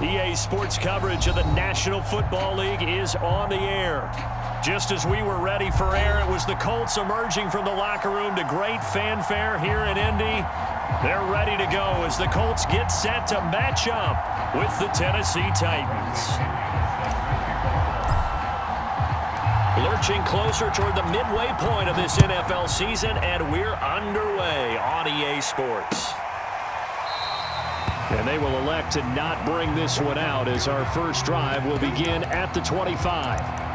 EA Sports coverage of the National Football League is on the air. Just as we were ready for air, it was the Colts emerging from the locker room to great fanfare here in Indy. They're ready to go as the Colts get set to match up with the Tennessee Titans. Lurching closer toward the midway point of this NFL season, and we're underway on EA Sports. And they will elect to not bring this one out as our first drive will begin at the 25.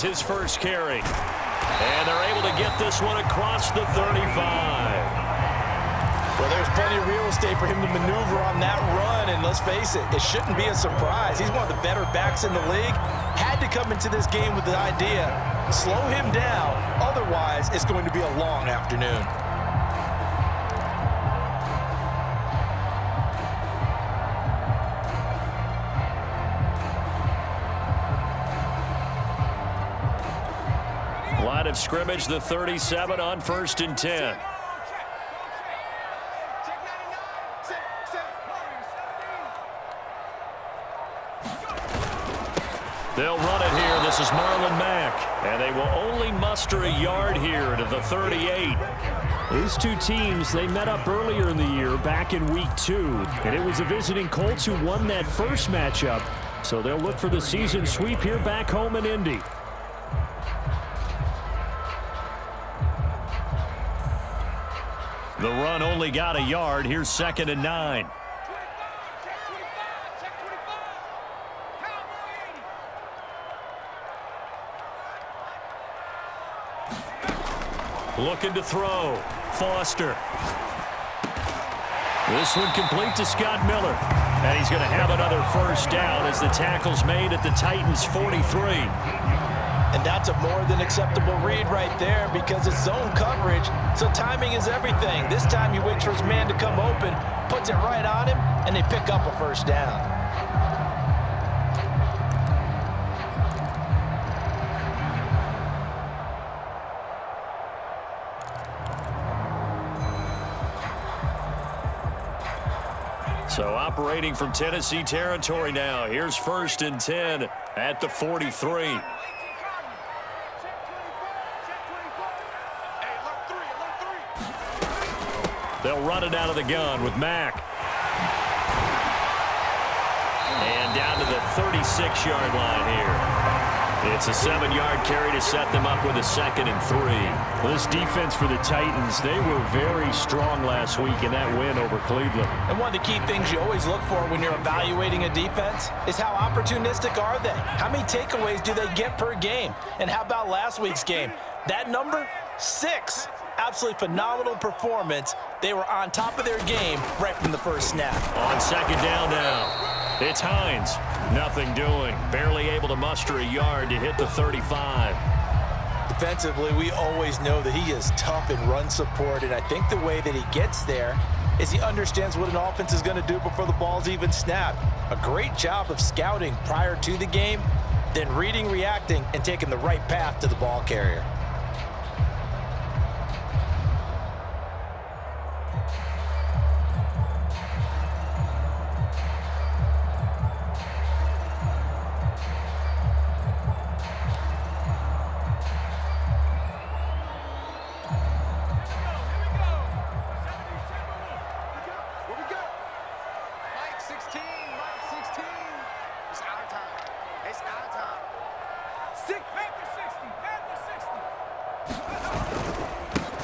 His first carry. And they're able to get this one across the 35. Well, there's plenty of real estate for him to maneuver on that run, and let's face it, it shouldn't be a surprise. He's one of the better backs in the league. Had to come into this game with the idea, slow him down, otherwise it's going to be a long afternoon. Line of scrimmage, the 37 on 1st and 10. They'll run it here. This is Marlon Mack. And they will only muster a yard here to the 38. These two teams, they met up earlier in the year back in week 2. And it was the visiting Colts who won that first matchup. So they'll look for the season sweep here back home in Indy. The run only got a yard. Here's 2nd and 9. Looking to throw. Foster. This one complete to Scott Miller. And he's going to have another first down as the tackle's made at the Titans' 43. And that's a more than acceptable read right there because it's zone coverage, so timing is everything. This time he waits for his man to come open, puts it right on him, and they pick up a first down. So operating from Tennessee territory now. Here's 1st and 10 at the 43. They'll run it out of the gun with Mack. And down to the 36-yard line here. It's a 7-yard carry to set them up with a 2nd and 3. This defense for the Titans, they were very strong last week in that win over Cleveland. And one of the key things you always look for when you're evaluating a defense is how opportunistic are they? How many takeaways do they get per game? And how about last week's game? That number, 6. Absolutely phenomenal performance. They were on top of their game right from the first snap. On 2nd down now, it's Hines. Nothing doing. Barely able to muster a yard to hit the 35. Defensively, we always know that he is tough in run support, and I think the way that he gets there is he understands what an offense is going to do before the ball's even snapped. A great job of scouting prior to the game, then reading, reacting, and taking the right path to the ball carrier.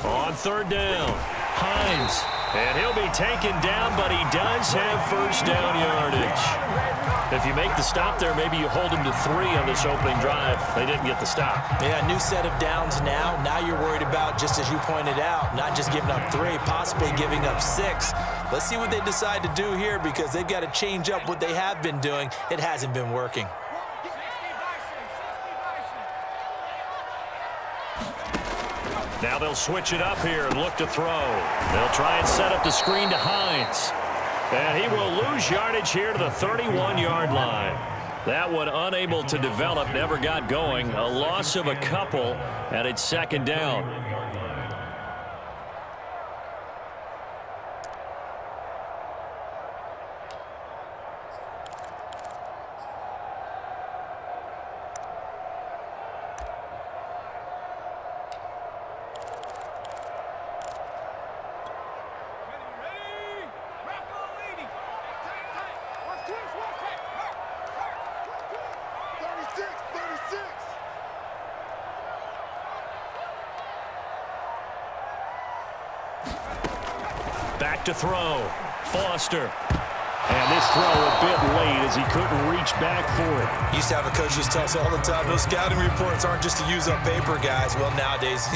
On 3rd down, Hines. And he'll be taken down, but he does have first down yardage. If you make the stop there, maybe you hold him to 3 on this opening drive. They didn't get the stop. Yeah, new set of downs now. Now you're worried about, just as you pointed out, not just giving up 3, possibly giving up 6. Let's see what they decide to do here because they've got to change up what they have been doing. It hasn't been working. Now they'll switch it up here and look to throw. They'll try and set up the screen to Hines. And he will lose yardage here to the 31-yard line. That one unable to develop, never got going. A loss of a couple, and it's second down. Back to throw. Foster. And this throw a bit late as he couldn't reach back for it. Used to have a coach just tell us all the time, those scouting reports aren't just to use up paper, guys. Well, nowadays,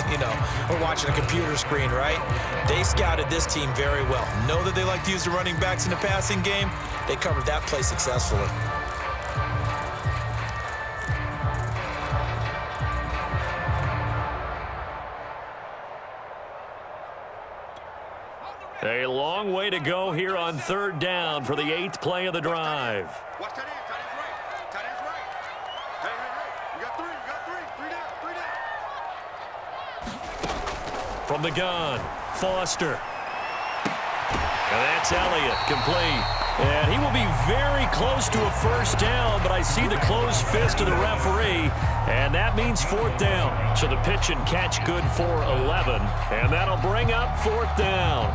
we're watching a computer screen, right? They scouted this team very well. Know that they like to use the running backs in the passing game. They covered that play successfully. A long way to go here on third down for the 8th play of the drive. Watch tight end. Tight end's right. Tight end's right. Hey. You got three. You got three. Three down. From the gun, Foster. And that's Elliott, complete. And he will be very close to a first down, but I see the closed fist of the referee, and that means fourth down. So the pitch and catch good for 11, and that'll bring up fourth down.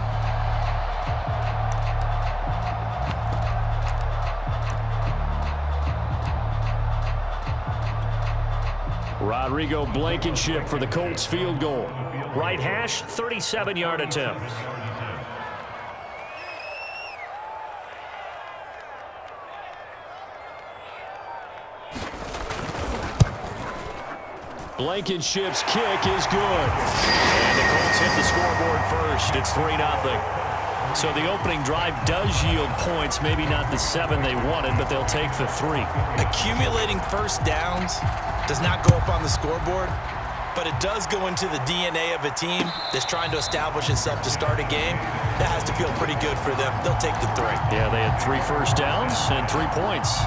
Rodrigo Blankenship for the Colts field goal. Right hash, 37-yard attempt. Blankenship's kick is good. And the Colts hit the scoreboard first. It's 3-0. So the opening drive does yield points, maybe not the 7 they wanted, but they'll take the 3. Accumulating first downs does not go up on the scoreboard, but it does go into the DNA of a team that's trying to establish itself to start a game. That has to feel pretty good for them. They'll take the 3. Yeah, they had 3 first downs and 3 points.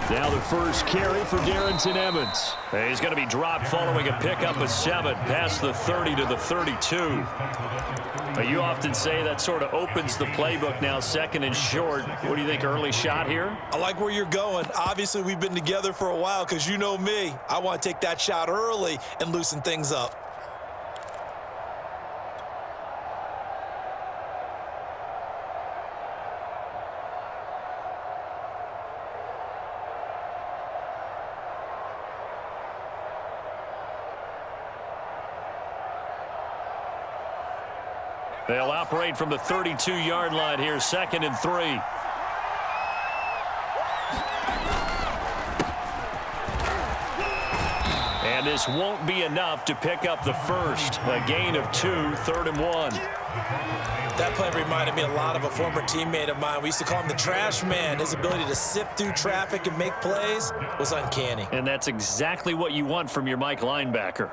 Now the first carry for Darrington Evans. He's going to be dropped following a pickup of 7 past the 30 to the 32. You often say that sort of opens the playbook now, second and short. What do you think, early shot here? I like where you're going. Obviously, we've been together for a while because you know me. I want to take that shot early and loosen things up. They'll operate from the 32-yard line here, 2nd and 3. And this won't be enough to pick up the first. A gain of 2, 3rd and 1. That play reminded me a lot of a former teammate of mine. We used to call him the trash man. His ability to sift through traffic and make plays was uncanny. And that's exactly what you want from your Mike linebacker.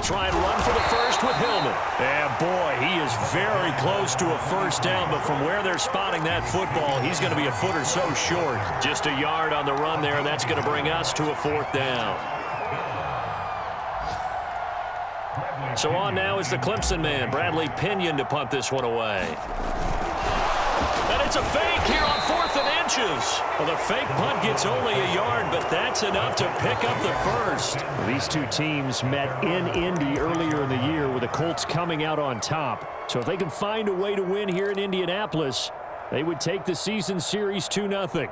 Try and run for the first with Hillman. And boy, he is very close to a first down, but from where they're spotting that football, he's going to be a foot or so short. Just a yard on the run there, and that's going to bring us to a 4th down. So on now is the Clemson man, Bradley Pinion, to punt this one away. And it's a fake here on 4th and inches. Well, the fake punt gets only a yard, but that's enough to pick up the first. These two teams met in Indy earlier in the year with the Colts coming out on top. So if they can find a way to win here in Indianapolis, they would take the season series 2-0.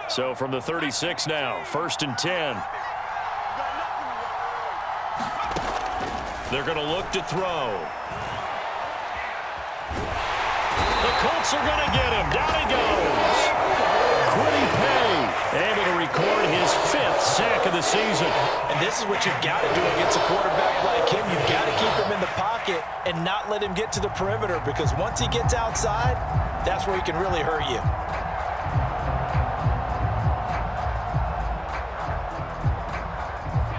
So from the 36 now, 1st and 10. They're going to look to throw. The Colts are going to get him. Down he goes. Quiddy Pay able to record his 5th sack of the season. And this is what you've got to do against a quarterback like him. You've got to keep him in the pocket and not let him get to the perimeter, because once he gets outside, that's where he can really hurt you.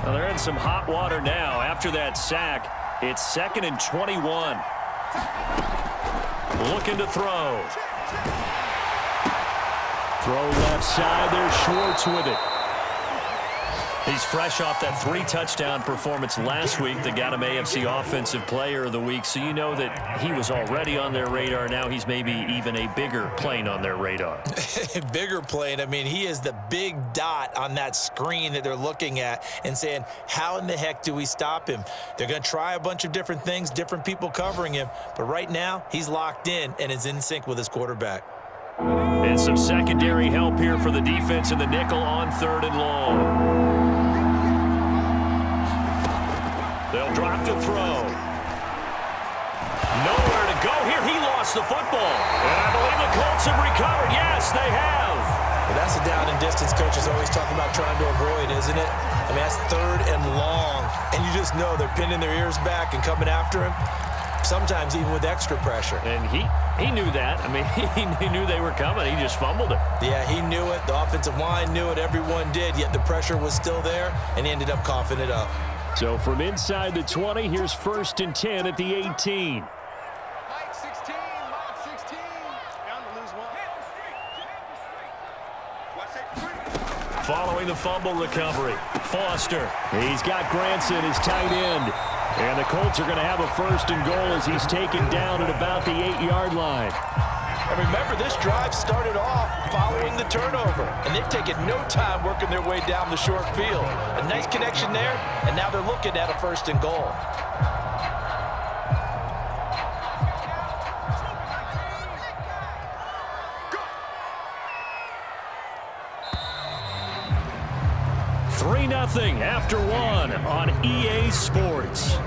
Well, they're in some hot water now. After that sack, it's 2nd and 21. Looking to throw. Throw left side. There's Schwartz with it. He's fresh off that 3-touchdown performance last week that got him AFC Offensive Player of the Week, so you know that he was already on their radar. Now he's maybe even a bigger plane on their radar. Bigger plane. I mean, he is the big dot on that screen that they're looking at and saying, how in the heck do we stop him? They're going to try a bunch of different things, different people covering him, but right now he's locked in and is in sync with his quarterback. And some secondary help here for the defense in the nickel on 3rd and long. They'll drop to throw. Nowhere to go here. He lost the football. And I believe the Colts have recovered. Yes, they have. Well, that's a down and distance coaches always talk about trying to avoid, isn't it? I mean, that's 3rd and long. And you just know they're pinning their ears back and coming after him, sometimes even with extra pressure. And he knew that. I mean, he knew they were coming. He just fumbled it. Yeah, he knew it. The offensive line knew it. Everyone did, yet the pressure was still there, and he ended up coughing it up. So from inside the 20, here's 1st and 10 at the 18. Mike 16, Mike 16. Down to lose one. Watch that. Following the fumble recovery, Foster. He's got Granson, his tight end. And the Colts are going to have a 1st and goal as he's taken down at about the 8-yard line. And remember, this drive started off following the turnover, and they've taken no time working their way down the short field. A nice connection there, and now they're looking at a 1st and goal. Go. 3-0 after 1 on EA Sports.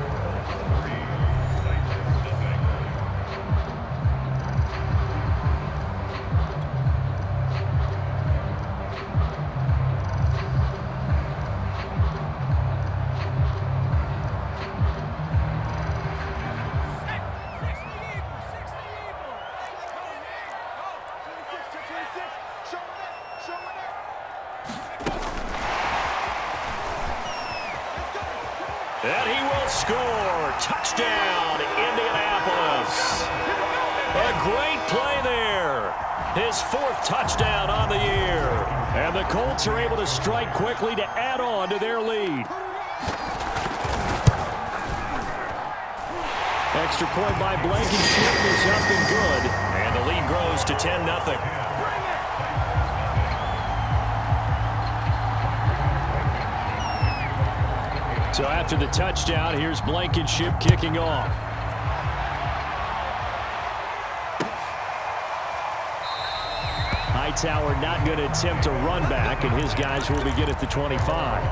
And he will score. Touchdown, Indianapolis. A great play there. His 4th touchdown on the year. And the Colts are able to strike quickly to add on to their lead. Extra point by Blankenship is up and good. And the lead grows to 10-0. So after the touchdown, here's Blankenship kicking off. Hightower not going to attempt a run back, and his guys will begin at the 25.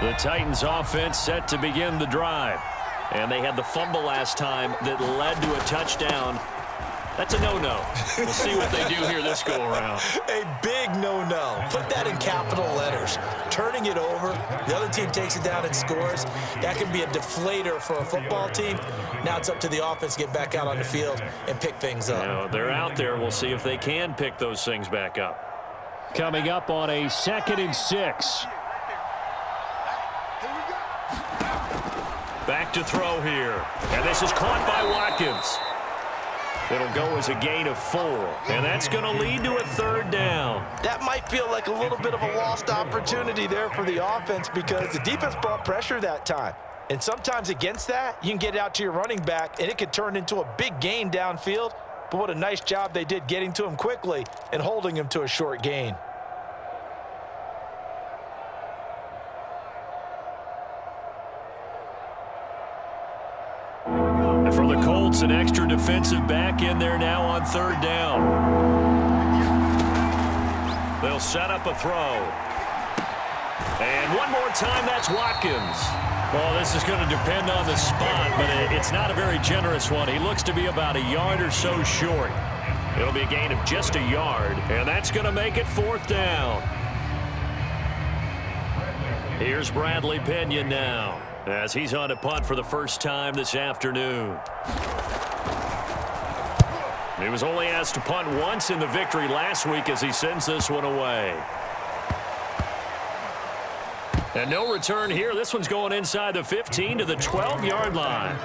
The Titans offense set to begin the drive. And they had the fumble last time that led to a touchdown. That's a no-no. We'll see what they do here this go-around. A big no-no. Put that in capital letters. Turning it over, the other team takes it down and scores. That can be a deflator for a football team. Now it's up to the offense to get back out on the field and pick things up. You know, they're out there. We'll see if they can pick those things back up. Coming up on a 2nd and 6. Back to throw here. And this is caught by Watkins. It'll go as a gain of 4. And that's going to lead to a 3rd down. That might feel like a little bit of a lost opportunity there for the offense because the defense brought pressure that time. And sometimes against that, you can get it out to your running back, and it could turn into a big gain downfield. But what a nice job they did getting to him quickly and holding him to a short gain. And for the Colts, an extra defensive back in there now on 3rd down. They'll set up a throw. And one more time, that's Watkins. Well, this is going to depend on the spot, but it's not a very generous one. He looks to be about a yard or so short. It'll be a gain of just a yard, and that's going to make it 4th down. Here's Bradley Pinion now, as he's on a punt for the first time this afternoon. He was only asked to punt once in the victory last week as he sends this one away. And no return here. This one's going inside the 15 to the 12-yard line.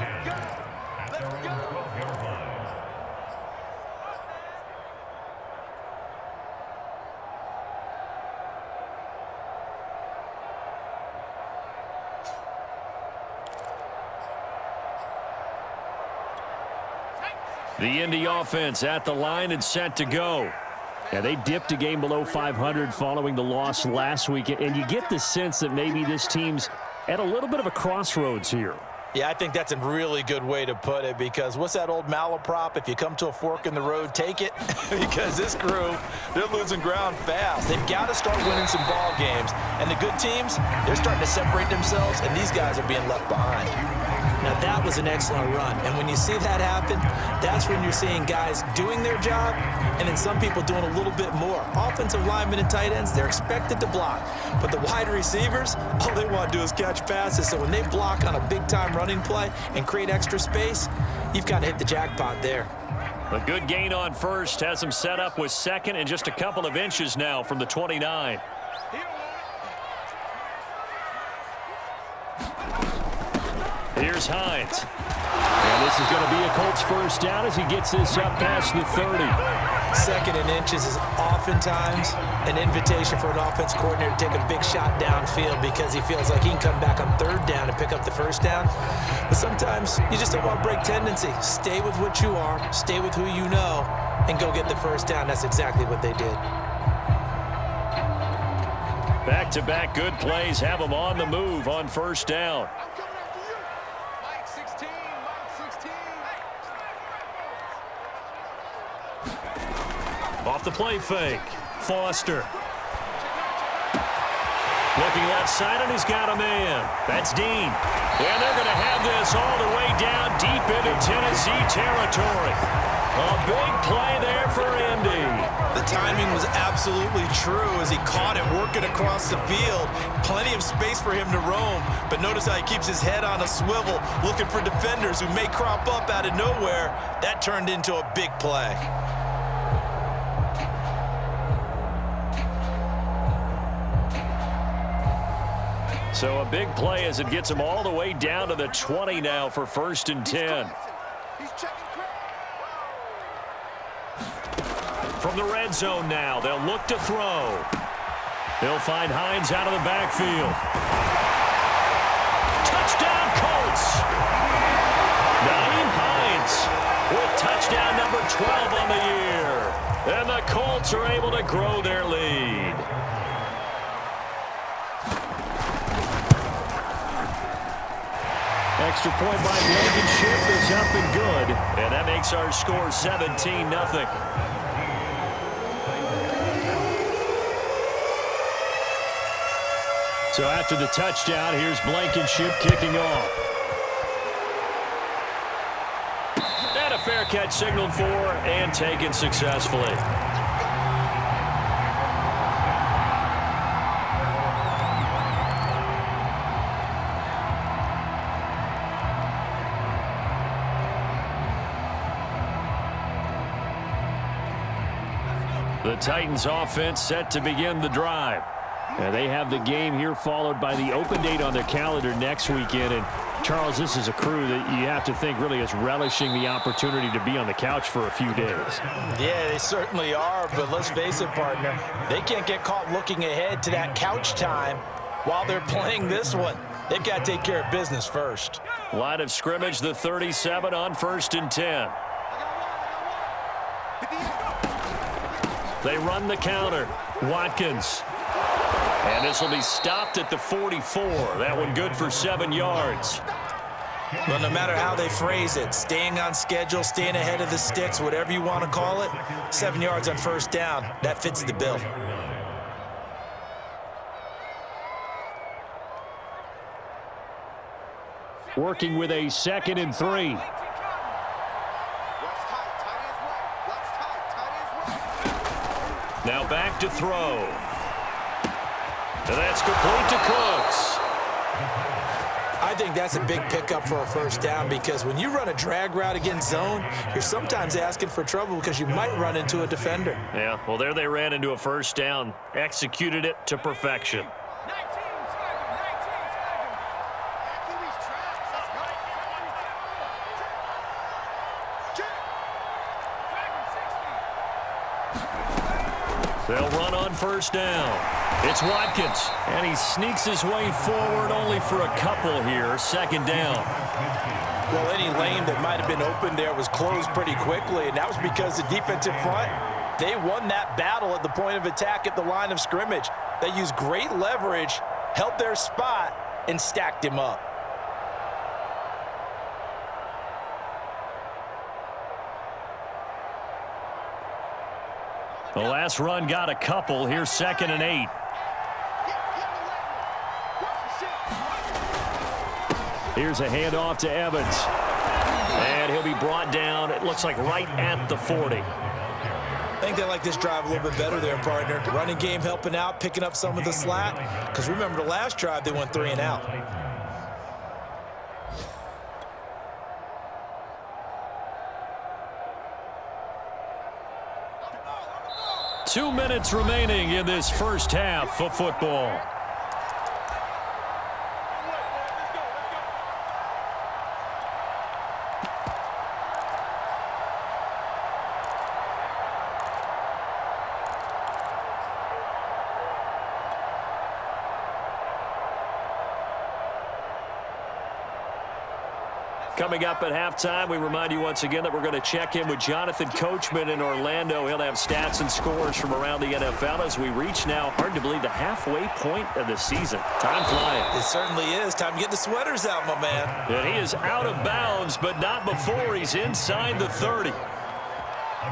The Indy offense at the line and set to go. Yeah, they dipped a game below 500 following the loss last week, and you get the sense that maybe this team's at a little bit of a crossroads here. Yeah, I think that's a really good way to put it because what's that old malaprop? If you come to a fork in the road, take it. Because this crew, they're losing ground fast. They've got to start winning some ball games. And the good teams, they're starting to separate themselves, and these guys are being left behind. Now, that was an excellent run. And when you see that happen, that's when you're seeing guys doing their job and then some people doing a little bit more. Offensive linemen and tight ends, they're expected to block. But the wide receivers, all they want to do is catch passes. So when they block on a big-time running play and create extra space, you've got to hit the jackpot there. A good gain on first has him set up with 2nd and just a couple of inches now from the 29. Here's Hines. And this is going to be a Colts first down as he gets this up past the 30. 2nd and inches is oftentimes an invitation for an offense coordinator to take a big shot downfield because he feels like he can come back on 3rd down and pick up the first down. But sometimes you just don't want to break tendency. Stay with what you are, stay with who you know, and go get the first down. That's exactly what they did. Back-to-back good plays have them on the move on first down. Off the play fake. Foster. Looking left side, and he's got a man. That's Dean. And they're going to have this all the way down deep into Tennessee territory. A big play there for Indy. The timing was absolutely true as he caught it working across the field. Plenty of space for him to roam, but notice how he keeps his head on a swivel, looking for defenders who may crop up out of nowhere. That turned into a big play. So a big play as it gets him all the way down to the 20 now for 1st and 10. From the red zone now, they'll look to throw. They'll find Hines out of the backfield. Touchdown, Colts! Nyheim Hines with touchdown number 12 on the year. And the Colts are able to grow their lead. Extra point by Blankenship is up and good. And that makes our score 17-0. So after the touchdown, here's Blankenship kicking off. And a fair catch signaled for and taken successfully. The Titans offense set to begin the drive. They have the game here followed by the open date on their calendar next weekend. And Charles, this is a crew that you have to think really is relishing the opportunity to be on the couch for a few days. Yeah, they certainly are, but let's face it, partner, they can't get caught looking ahead to that couch time while they're playing this one. They've got to take care of business first. Line of scrimmage, the 37 on 1st and 10. They run the counter. Watkins. And this will be stopped at the 44. That one good for 7 yards. Well, no matter how they phrase it, staying on schedule, staying ahead of the sticks, whatever you want to call it, 7 yards on 1st down, that fits the bill. Working with a 2nd and 3. Now back to throw. And that's complete to Cooks. I think that's a big pickup for a 1st down because when you run a drag route against zone, you're sometimes asking for trouble because you might run into a defender. Yeah, well, there they ran into a 1st down. Executed it to perfection. They'll run on 1st down. It's Watkins, and he sneaks his way forward only for a couple here. 2nd down. Well, any lane that might have been open there was closed pretty quickly, and that was because the defensive front, they won that battle at the point of attack at the line of scrimmage. They used great leverage, held their spot, and stacked him up. The last run got a couple. Here's 2nd and 8. Here's a handoff to Evans. And he'll be brought down, it looks like right at the 40. I think they like this drive a little bit better there, partner. Running game helping out, picking up some of the slack. Because remember the last drive, they went 3 and out. Two minutes remaining in this first half of football. Coming up at halftime, we remind you once again that we're going to check in with Jonathan Coachman in Orlando. He'll have stats and scores from around the NFL as we reach now, hard to believe, the halfway point of the season. Time flying. It certainly is. Time to get the sweaters out, my man. And he is out of bounds, but not before he's inside the 30.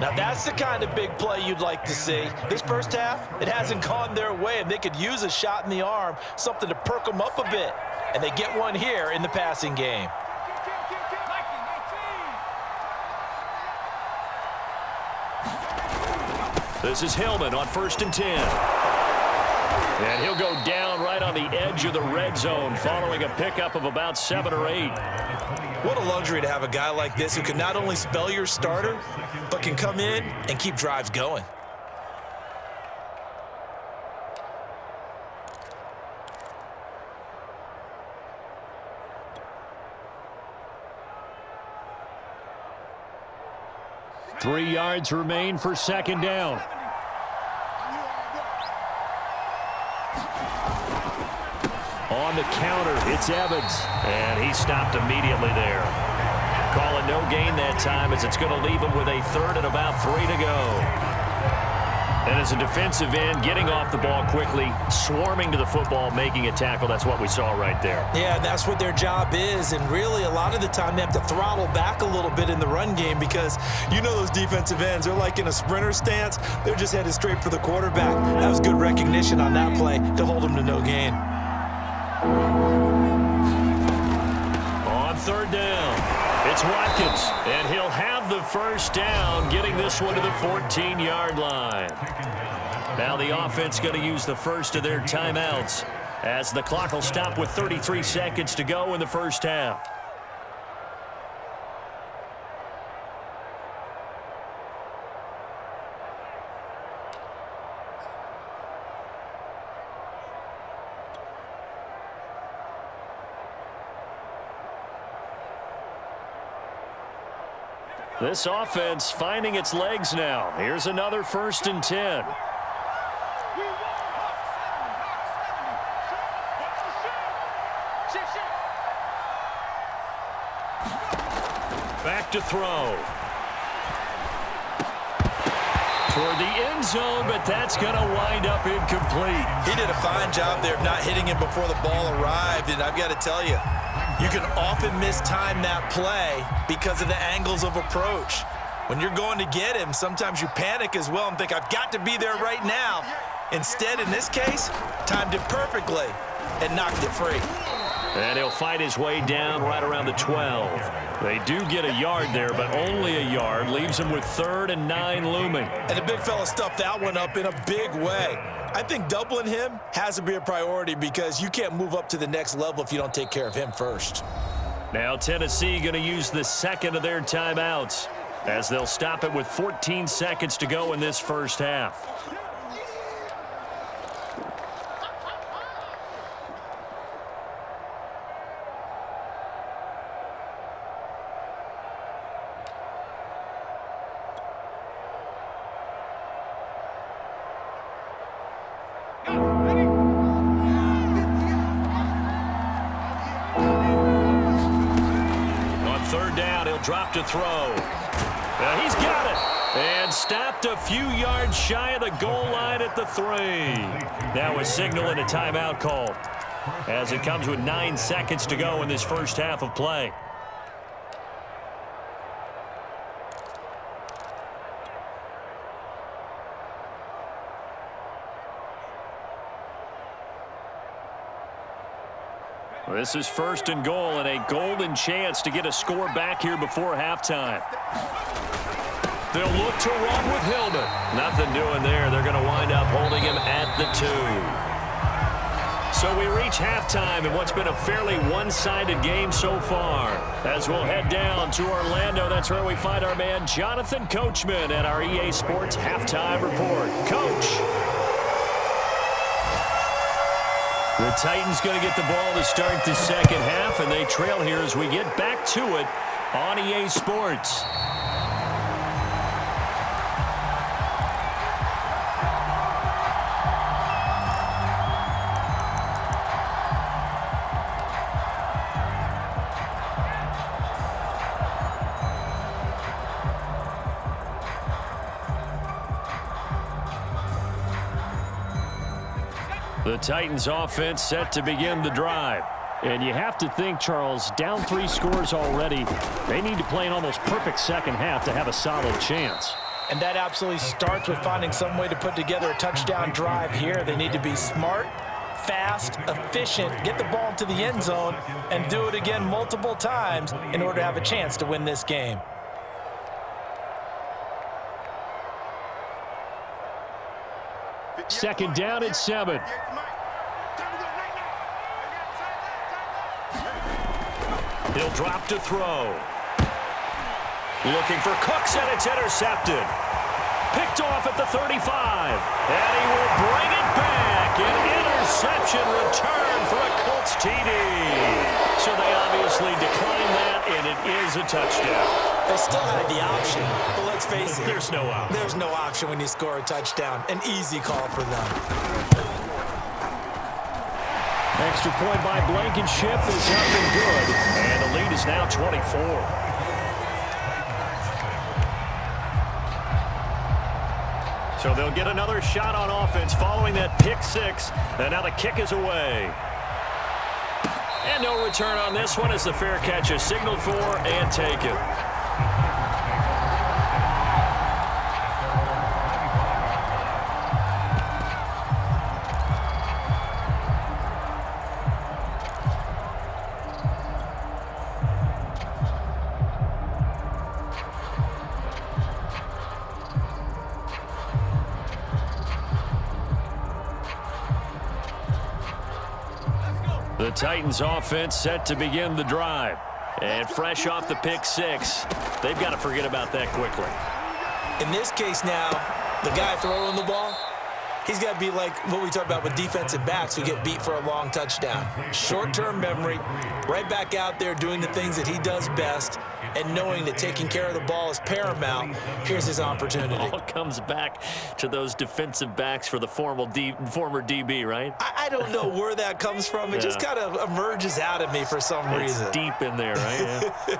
Now, that's the kind of big play you'd like to see. This first half, it hasn't gone their way, and they could use a shot in the arm, something to perk them up a bit. And they get one here in the passing game. This is Hillman on 1st and 10. And he'll go down right on the edge of the red zone following a pickup of about 7 or 8. What a luxury to have a guy like this who can not only spell your starter, but can come in and keep drives going. Three yards remain for 2nd down. On the counter, it's Evans. And he stopped immediately there. Calling no gain that time as it's going to leave him with a 3rd and about 3 to go. And as a defensive end, getting off the ball quickly, swarming to the football, making a tackle, that's what we saw right there. Yeah, and that's what their job is. And really, a lot of the time, they have to throttle back a little bit in the run game because you know those defensive ends, they're like in a sprinter stance. They're just headed straight for the quarterback. That was good recognition on that play to hold them to no gain. On 3rd down, it's Watkins, and he'll have the 1st down, getting this one to the 14-yard line. Now the offense going to use the first of their timeouts as the clock will stop with 33 seconds to go in the first half. This offense finding its legs now. Here's another 1st and 10. Back to throw. Toward the end zone, but that's going to wind up incomplete. He did a fine job there of not hitting him before the ball arrived, and I've got to tell you, you can often mistime that play because of the angles of approach. When you're going to get him, sometimes you panic as well and think, I've got to be there right now. Instead, in this case, timed it perfectly and knocked it free. And he'll fight his way down right around the 12. They do get a yard there, but only a yard. Leaves him with 3rd and 9 looming. And the big fella stuffed that one up in a big way. I think doubling him has to be a priority because you can't move up to the next level if you don't take care of him first. Now Tennessee going to use the 2nd of their timeouts as they'll stop it with 14 seconds to go in this first half. Drop to throw. He's got it. And stopped a few yards shy of the goal line at the 3. Now a signal and a timeout call as it comes with 9 seconds to go in this first half of play. This is 1st and goal and a golden chance to get a score back here before halftime. They'll look to run with Hillman. Nothing doing there. They're going to wind up holding him at the 2. So we reach halftime in what's been a fairly one-sided game so far. As we'll head down to Orlando, that's where we find our man Jonathan Coachman at our EA Sports Halftime Report. Coach. The Titans going to get the ball to start the second half, and they trail here as we get back to it on EA Sports. The Titans offense set to begin the drive. And you have to think, Charles, down 3 scores already. They need to play an almost perfect second half to have a solid chance. And that absolutely starts with finding some way to put together a touchdown drive here. They need to be smart, fast, efficient, get the ball to the end zone, and do it again multiple times in order to have a chance to win this game. Second down at 7. He'll drop to throw. Looking for Cooks, and it's intercepted. Picked off at the 35. And he will bring it back. An interception return for a Colts TD. So they obviously declined that, and it is a touchdown. They still had the option, but let's face it. There's no option. There's no option when you score a touchdown. An easy call for them. Extra point by Blankenship is up and good. And the lead is now 24. So they'll get another shot on offense following that pick 6. And now the kick is away. And no return on this one as the fair catch is signaled for and taken. The Titans offense set to begin the drive. And fresh off the pick 6, they've got to forget about that quickly. In this case now, the guy throwing the ball, He's got to be like what we talk about with defensive backs who get beat for a long touchdown. Short-term memory, right back out there doing the things that he does best, and knowing that taking care of the ball is paramount. Here's his opportunity. All comes back to those defensive backs for the former DB, right? I don't know where that comes from. It just kind of emerges out of me for some reason. It's deep in there, right? Yeah.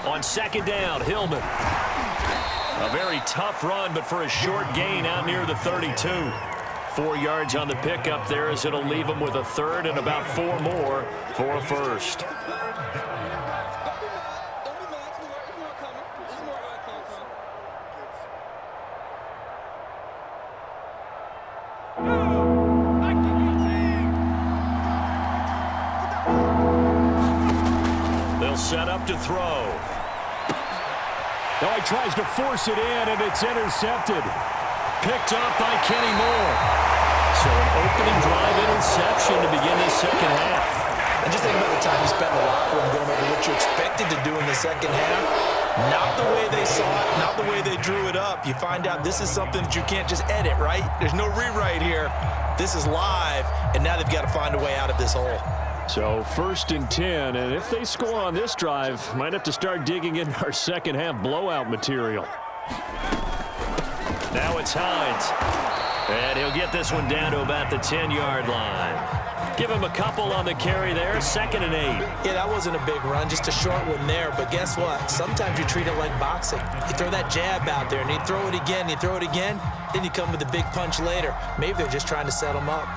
On second down, Hillman. A very tough run, but for a short gain out near the 32. 4 yards on the pickup there as it'll leave him with a third and about 4 more for a first. They'll set up to throw. Oh, he tries to force it in, and it's intercepted. Picked up by Kenny Moore. So an opening drive interception to begin this second half. And just think about the time you spent in the locker room going over what you expected to do in the second half. Not the way they saw it, not the way they drew it up. You find out this is something that you can't just edit, right? There's no rewrite here. This is live, and now they've got to find a way out of this hole. So 1st and 10, and if they score on this drive, might have to start digging in our second half blowout material. Now it's Hines, and he'll get this one down to about the 10-yard line. Give him a couple on the carry there, 2nd and 8. Yeah, that wasn't a big run, just a short one there, but guess what? Sometimes you treat it like boxing. You throw that jab out there, and you throw it again, then you come with a big punch later. Maybe they're just trying to set him up.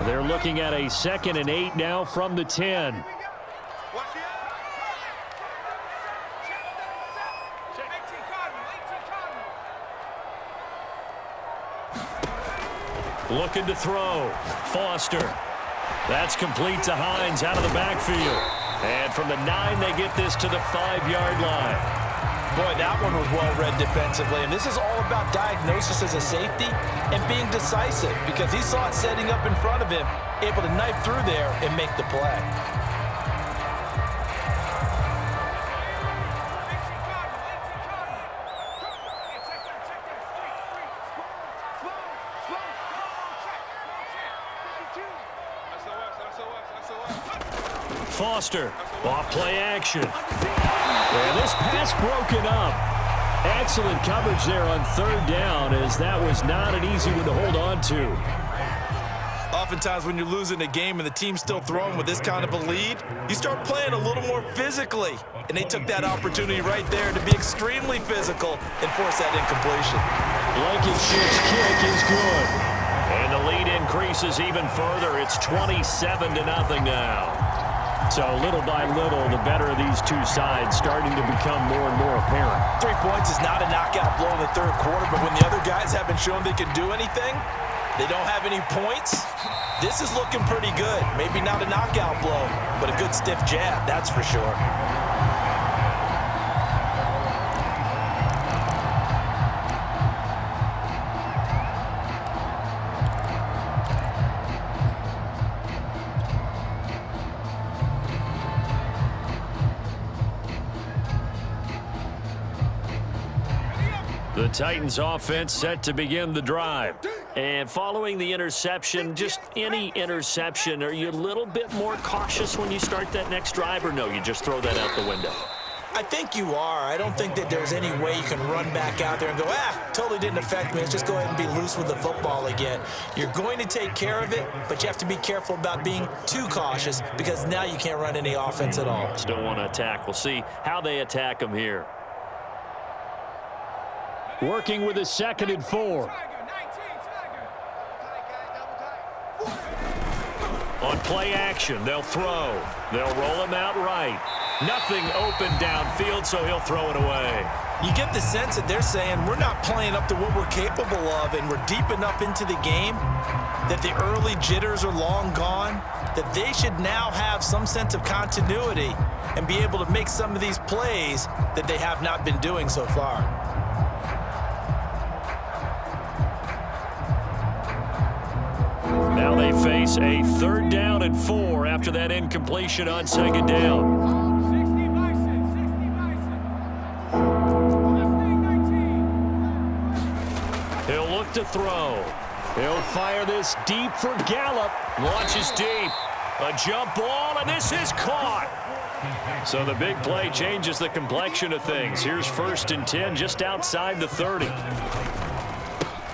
They're looking at a 2nd and 8 now from the 10. Looking to throw. Foster. That's complete to Hines out of the backfield. And from the 9, they get this to the 5-yard line. Boy, that one was well read defensively, and this is all about diagnosis as a safety and being decisive because he saw it setting up in front of him, able to knife through there and make the play. Foster, off play action. And this pass broken up. Excellent coverage there on 3rd down, as that was not an easy one to hold on to. Oftentimes when you're losing a game and the team's still throwing with this kind of a lead, you start playing a little more physically. And they took that opportunity right there to be extremely physical and force that incompletion. Blankenship's kick is good. And the lead increases even further. It's 27-0 now. So little by little, the better of these two sides starting to become more and more apparent. 3 points is not a knockout blow in the 3rd quarter, but when the other guys haven't shown they can do anything, they don't have any points, this is looking pretty good. Maybe not a knockout blow, but a good stiff jab, that's for sure. The Titans offense set to begin the drive. And following the interception, just any interception, are you a little bit more cautious when you start that next drive, or no, you just throw that out the window? I think you are. I don't think that there's any way you can run back out there and go, totally didn't affect me. Let's just go ahead and be loose with the football again. You're going to take care of it, but you have to be careful about being too cautious because now you can't run any offense at all. Still want to attack. We'll see how they attack them here. Working with a 2nd and 4. On play action, they'll throw. They'll roll him out right. Nothing open downfield, so he'll throw it away. You get the sense that they're saying we're not playing up to what we're capable of, and we're deep enough into the game that the early jitters are long gone, that they should now have some sense of continuity and be able to make some of these plays that they have not been doing so far. Now they face a 3rd down and 4 after that incompletion on 2nd down. to throw. He'll fire this deep for Gallup. Launches deep. A jump ball, and this is caught. So the big play changes the complexion of things. Here's 1st and 10 just outside the 30.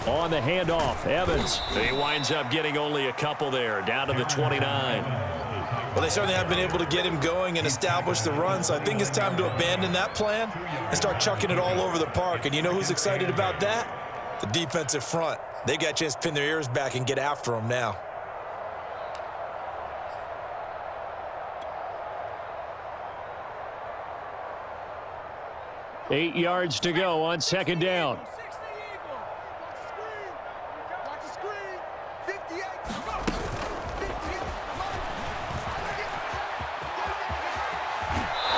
On the handoff, Evans. He winds up getting only a couple there, down to the 29. Well, they certainly have been able to get him going and establish the run, so I think it's time to abandon that plan and start chucking it all over the park. And you know who's excited about that? The defensive front. They got a chance to pin their ears back and get after him now. Eight yards to go on 2nd down.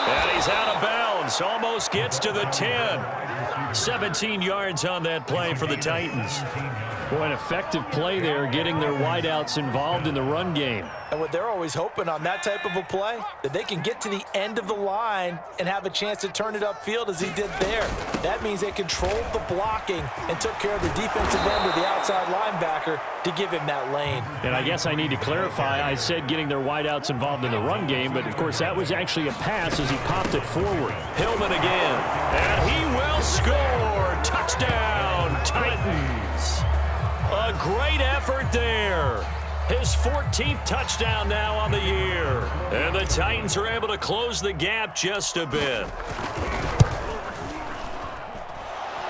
And he's out of bounds. Almost gets to the 10. 17 yards on that play for the Titans. Boy, an effective play there, getting their wideouts involved in the run game. And what they're always hoping on that type of a play, that they can get to the end of the line and have a chance to turn it upfield as he did there. That means they controlled the blocking and took care of the defensive end or the outside linebacker to give him that lane. And I guess I need to clarify, I said getting their wideouts involved in the run game, but of course that was actually a pass as he popped it forward. Hillman again, and he will score. Touchdown, Titans. A great effort there. His 14th touchdown now on the year. And the Titans are able to close the gap just a bit.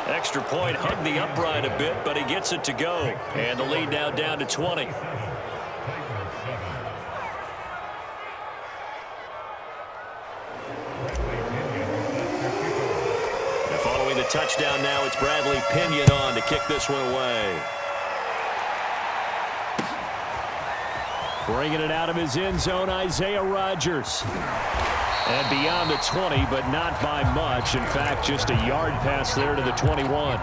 Extra point hugged the upright a bit, but he gets it to go. And the lead now down to 20. And following the touchdown now, it's Bradley Pinion on to kick this one away. Bringing it out of his end zone, Isaiah Rodgers. And beyond the 20, but not by much. In fact, just a yard pass there to the 21.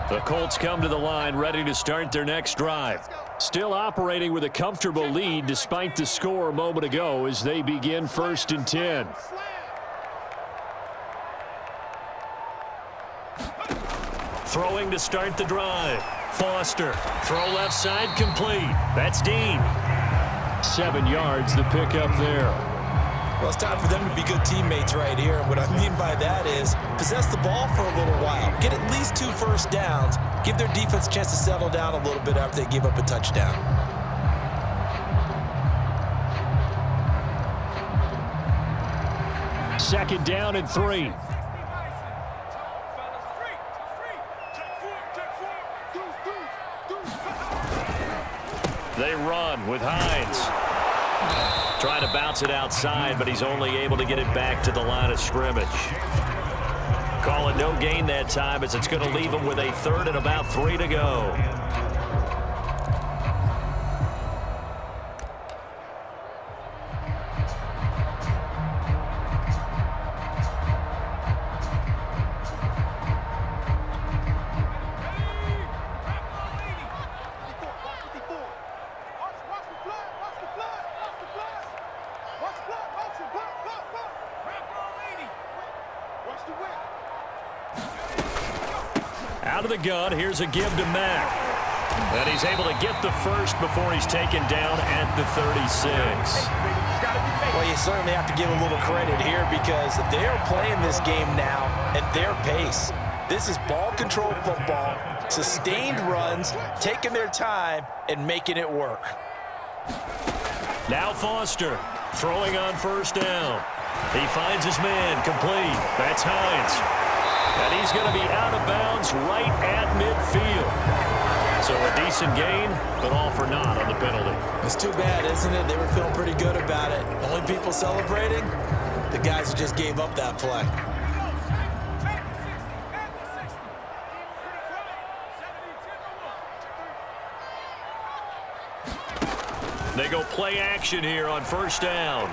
The Colts come to the line, ready to start their next drive. Still operating with a comfortable lead despite the score a moment ago as they begin 1st and 10. Throwing to start the drive. Foster. Throw left side complete. That's Dean. 7 yards the pickup there. Well, it's time for them to be good teammates right here. And what I mean by that is possess the ball for a little while. Get at least 2 first downs. Give their defense a chance to settle down a little bit after they give up a touchdown. Second down and 3. They run with Hines. Trying to bounce it outside, but he's only able to get it back to the line of scrimmage. Call it no gain that time as it's going to leave him with a 3rd and about 3 to go. Out of the gun, here's a give to Mack. And he's able to get the first before he's taken down at the 36. Well, you certainly have to give a little credit here because they are playing this game now at their pace. This is ball control football, sustained runs, taking their time and making it work. Now Foster throwing on 1st down. He finds his man complete. That's Hines. And he's going to be out of bounds right at midfield. So a decent gain, but all for naught on the penalty. It's too bad, isn't it? They were feeling pretty good about it. Only people celebrating, the guys who just gave up that play. They go play action here on 1st down.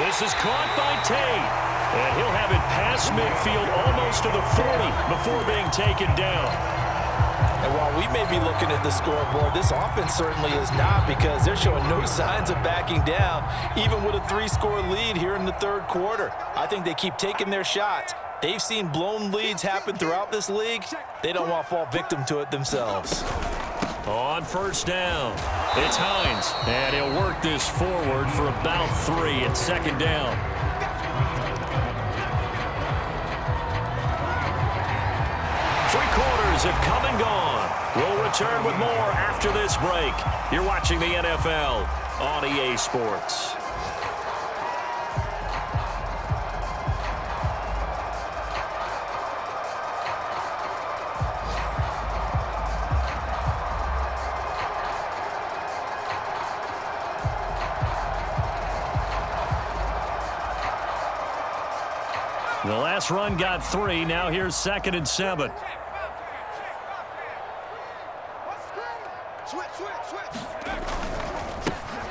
This is caught by Tate. And he'll have it past midfield, almost to the 40 before being taken down. And while we may be looking at the scoreboard, this offense certainly is not, because they're showing no signs of backing down, even with a 3-score lead here in the third quarter. I think they keep taking their shots. They've seen blown leads happen throughout this league. They don't want to fall victim to it themselves. On first down, it's Hines, and he'll work this forward for about 3 at second down. Three quarters have come and gone. We'll return with more after this break. You're watching the NFL on EA Sports. The last run got 3. Now here's 2nd and 7.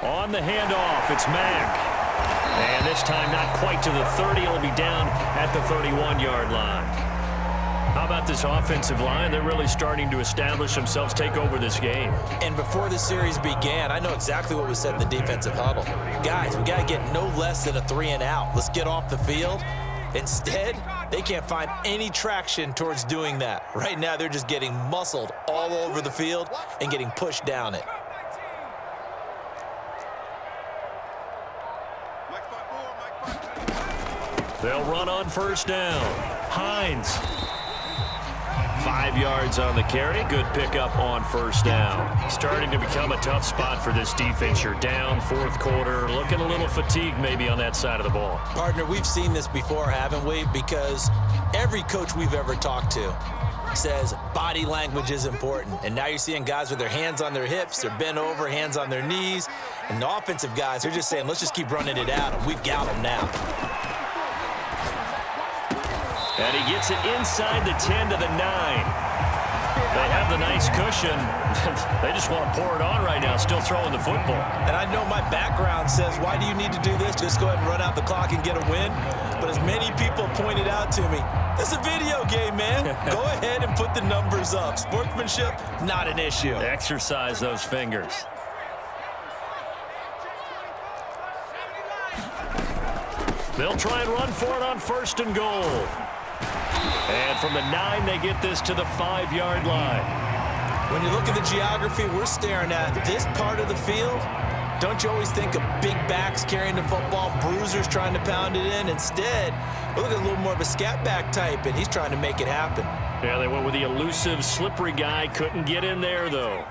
On the handoff, it's Mack. And this time not quite to the 30. He'll be down at the 31-yard line. How about this offensive line? They're really starting to establish themselves, take over this game. And before the series began, I know exactly what was said in the defensive huddle. Guys, we got to get no less than a 3 and out. Let's get off the field. Instead, they can't find any traction towards doing that. Right now, they're just getting muscled all over the field and getting pushed down it. They'll run on first down. Hines. 5 yards on the carry. Good pickup on first down. Starting to become a tough spot for this defense. You're down, fourth quarter. Looking a little fatigued maybe on that side of the ball. Partner, we've seen this before, haven't we? Because every coach we've ever talked to says body language is important. And now you're seeing guys with their hands on their hips, they're bent over, hands on their knees. And the offensive guys, they're just saying, let's just keep running it at them. We've got them now. And he gets it inside the 10 to the 9. They have the nice cushion. They just want to pour it on right now, still throwing the football. And I know my background says, why do you need to do this? Just go ahead and run out the clock and get a win. But as many people pointed out to me, this is a video game, man. Go ahead and put the numbers up. Sportsmanship, not an issue. Exercise those fingers. They'll try and run for it on first and goal. And from the 9, they get this to the 5-yard line. When you look at the geography we're staring at, this part of the field, don't you always think of big backs carrying the football, bruisers trying to pound it in? Instead, we're looking at a little more of a scat back type, and he's trying to make it happen. Yeah, they went with the elusive, slippery guy. Couldn't get in there, though.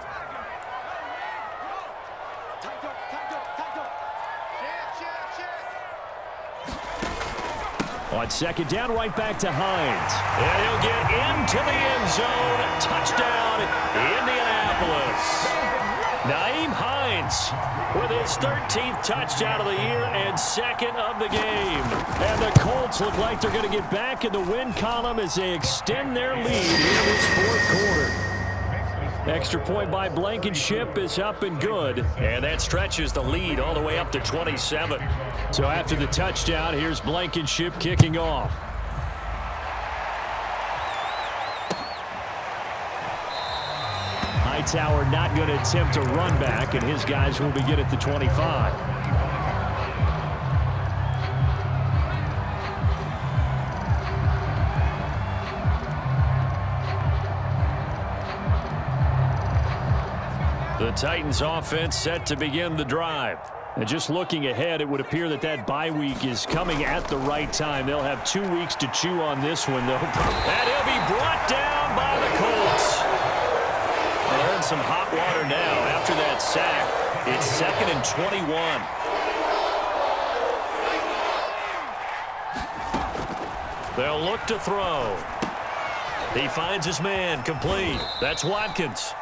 On second down, right back to Hines. And he'll get into the end zone. Touchdown, Indianapolis. Naeem Hines with his 13th touchdown of the year and 2nd of the game. And the Colts look like they're going to get back in the win column as they extend their lead in this fourth quarter. Extra point by Blankenship is up and good, and that stretches the lead all the way up to 27. So after the touchdown, here's Blankenship kicking off. Hightower not going to attempt a run back, and his guys will begin at the 25. The Titans offense set to begin the drive. And just looking ahead, it would appear that that bye week is coming at the right time. They'll have 2 weeks to chew on this one, though. And he'll be brought down by the Colts. They're in some hot water now after that sack. It's 2nd and 21. They'll look to throw. He finds his man, complete. That's Watkins.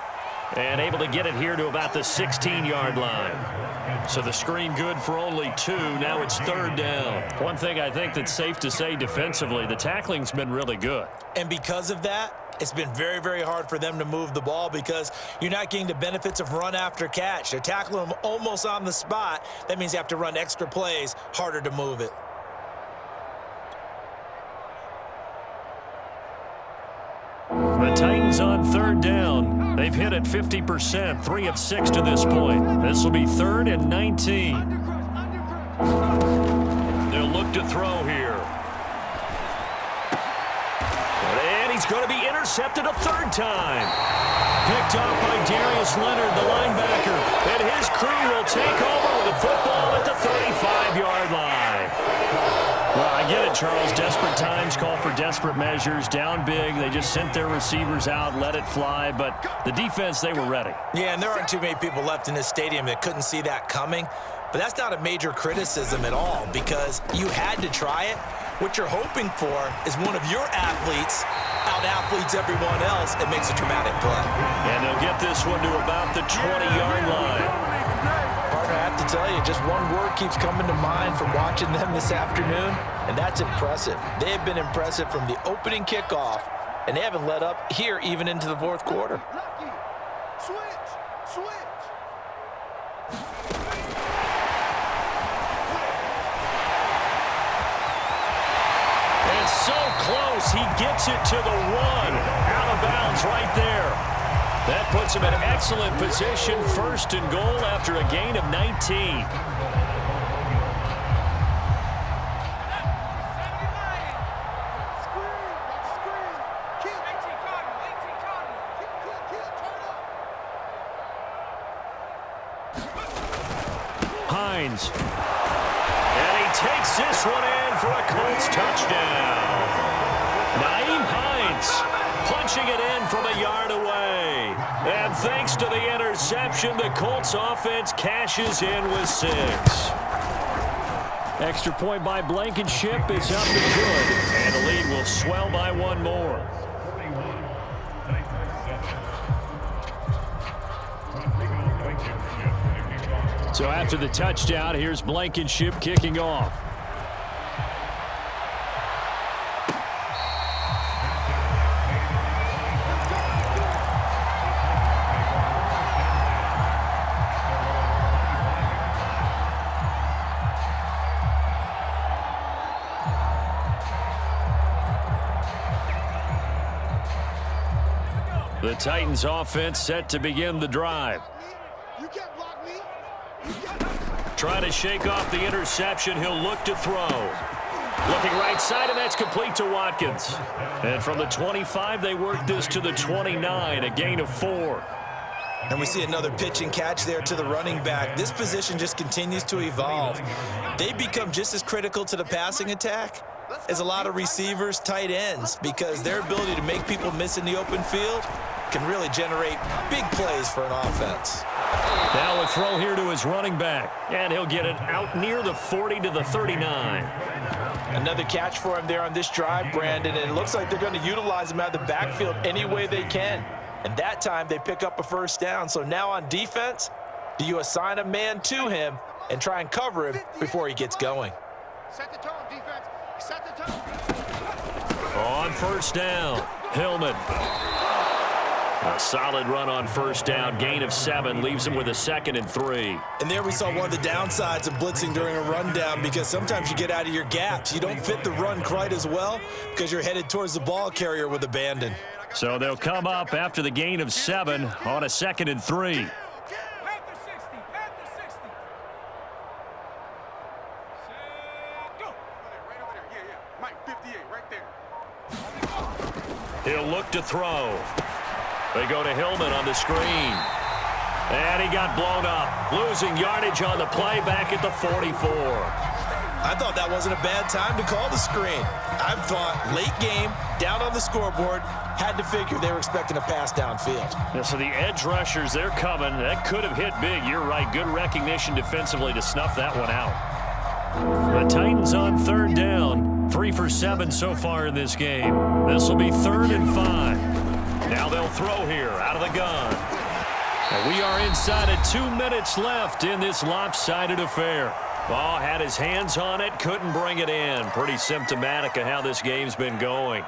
And able to get it here to about the 16-yard line. So the screen good for only 2. Now it's 3rd down. One thing I think that's safe to say defensively, the tackling's been really good. And because of that, it's been very, very hard for them to move the ball because you're not getting the benefits of run after catch. They're tackling them almost on the spot. That means you have to run extra plays, harder to move it. The Titans on third down. They've hit it 50%, 3 of 6 to this point. This will be 3rd and 19. They'll look to throw here. And he's going to be intercepted a 3rd time. Picked off by Darius Leonard, the linebacker. And his crew will take over with a football at the 35-yard line. Well, I get it, Charles. Desperate times call for desperate measures. Down big. They just sent their receivers out, let it fly. But the defense, they were ready. Yeah, and there aren't too many people left in this stadium that couldn't see that coming. But that's not a major criticism at all because you had to try it. What you're hoping for is one of your athletes out-athletes everyone else and makes a dramatic play. And they'll get this one to about the 20-yard line. Partner, I have to tell you, just one word keeps coming to mind from watching them this afternoon, and that's impressive. They have been impressive from the opening kickoff, and they haven't let up here even into the 4th quarter. It's so close. He gets it to the 1. Out of bounds right there. That puts him in excellent position, 1st and goal after a gain of 19. Hines. And he takes this one in for a Colts touchdown. Nyheim Hines punching it in from a yard away. And thanks to the interception, the Colts offense cashes in with 6. Extra point by Blankenship is up and good. And the lead will swell by 1 more. So after the touchdown, here's Blankenship kicking off. The Titans offense set to begin the drive. Trying to shake off the interception. He'll look to throw. Looking right side, and that's complete to Watkins. And from the 25, they work this to the 29, a gain of 4. And we see another pitch and catch there to the running back. This position just continues to evolve. They become just as critical to the passing attack as a lot of receivers, tight ends, because their ability to make people miss in the open field can really generate big plays for an offense. Now a throw here to his running back, and he'll get it out near the 40 to the 39. Another catch for him there on this drive, Brandon, and it looks like they're going to utilize him out of the backfield any way they can. And that time they pick up a 1st down. So now on defense, do you assign a man to him and try and cover him before he gets going? Set the tone, defense. Set the tone. On 1st down, Hillman. A solid run on 1st down, gain of 7, leaves him with a 2nd and 3. And there we saw one of the downsides of blitzing during a rundown because sometimes you get out of your gaps. You don't fit the run quite as well because you're headed towards the ball carrier with abandon. So they'll come up after the gain of 7 on a 2nd and 3. He'll look to throw. They go to Hillman on the screen. And he got blown up. Losing yardage on the play back at the 44. I thought that wasn't a bad time to call the screen. I thought late game, down on the scoreboard, had to figure they were expecting a pass downfield. Yeah, so the edge rushers, they're coming. That could have hit big. You're right. Good recognition defensively to snuff that one out. The Titans on 3rd down. 3 for 7 so far in this game. This will be 3rd and 5. Now they'll throw here out of the gun. And we are inside of 2 minutes left in this lopsided affair. Ball had his hands on it, couldn't bring it in. Pretty symptomatic of how this game's been going.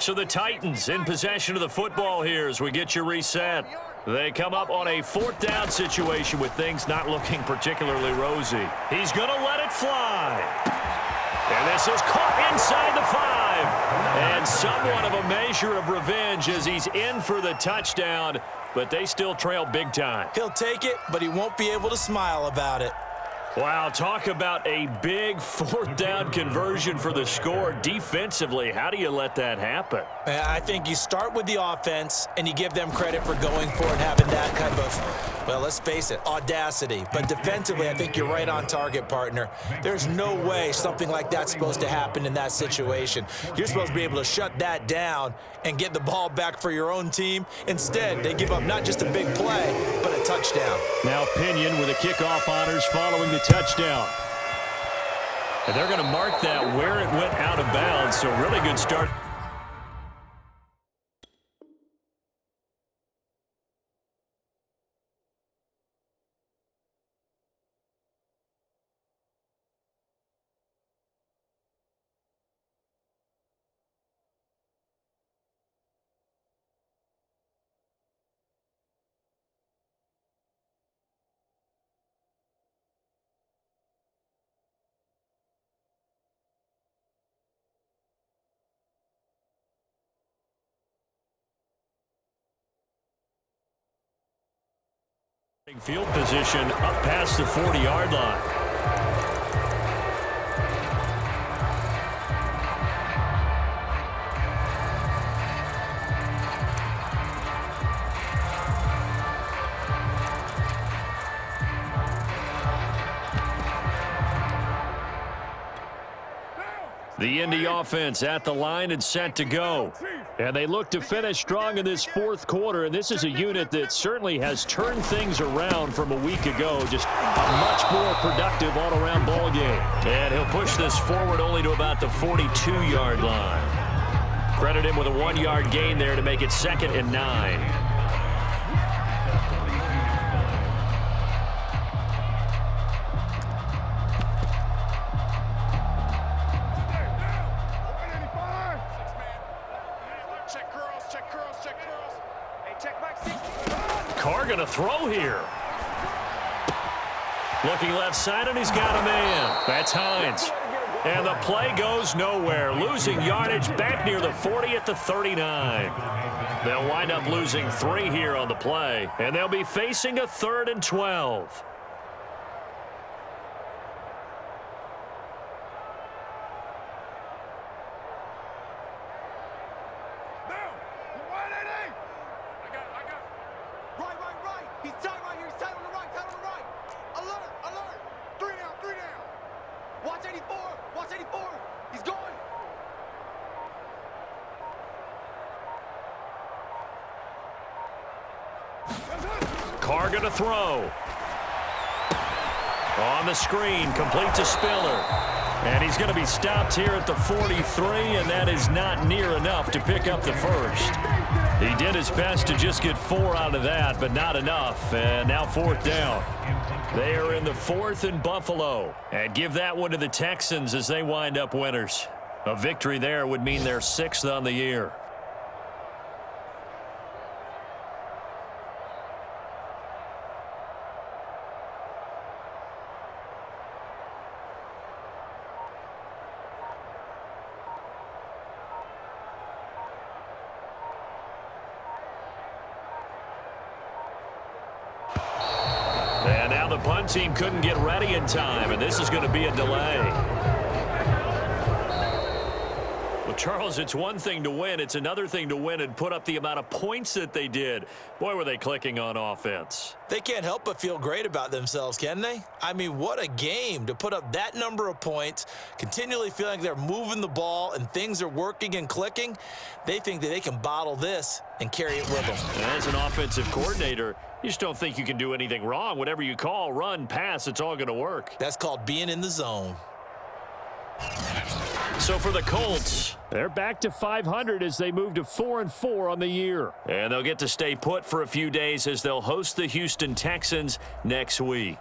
So the Titans in possession of the football here as we get you reset. They come up on a 4th down situation with things not looking particularly rosy. He's going to let it fly. And this is caught inside the 5. And somewhat of a measure of revenge as he's in for the touchdown, but they still trail big time. He'll take it, but he won't be able to smile about it. Wow, talk about a big 4th down conversion for the score. Defensively, how do you let that happen? I think you start with the offense, and you give them credit for going for it and having that kind of, well, let's face it, audacity. But defensively, I think you're right on target, partner. There's no way something like that's supposed to happen in that situation. You're supposed to be able to shut that down and get the ball back for your own team. Instead, they give up not just a big play, but a touchdown. Now Pinion with the kickoff honors following the touchdown. And they're going to mark that where it went out of bounds, so really good start. Field position up past the 40-yard line. The Indy offense at the line and set to go. And they look to finish strong in this 4th quarter, and this is a unit that certainly has turned things around from a week ago. Just a much more productive all-around ball game. And he'll push this forward only to about the 42-yard line. Credit him with a 1-yard gain there to make it 2nd and 9. Carr going to throw here. Looking left side, and he's got a man. That's Hines. And the play goes nowhere. Losing yardage back near the 40 at the 39. They'll wind up losing 3 here on the play, and they'll be facing a 3rd and 12. Carr going to throw. On the screen, complete to Spiller. And he's going to be stopped here at the 43, and that is not near enough to pick up the first. He did his best to just get 4 out of that, but not enough. And now 4th down. They are in the 4th in Buffalo. And give that one to the Texans as they wind up winners. A victory there would mean they're 6th on the year. And now the punt team couldn't get ready in time, and this is going to be a delay. Well, Charles, it's one thing to win. It's another thing to win and put up the amount of points that they did. Boy, were they clicking on offense. They can't help but feel great about themselves, can they? I mean, what a game to put up that number of points, continually feeling like they're moving the ball and things are working and clicking. They think that they can bottle this and carry it with them. And as an offensive coordinator, you just don't think you can do anything wrong. Whatever you call, run, pass, it's all going to work. That's called being in the zone. So for the Colts, they're back to 500 as they move to 4-4 on the year. And they'll get to stay put for a few days as they'll host the Houston Texans next week.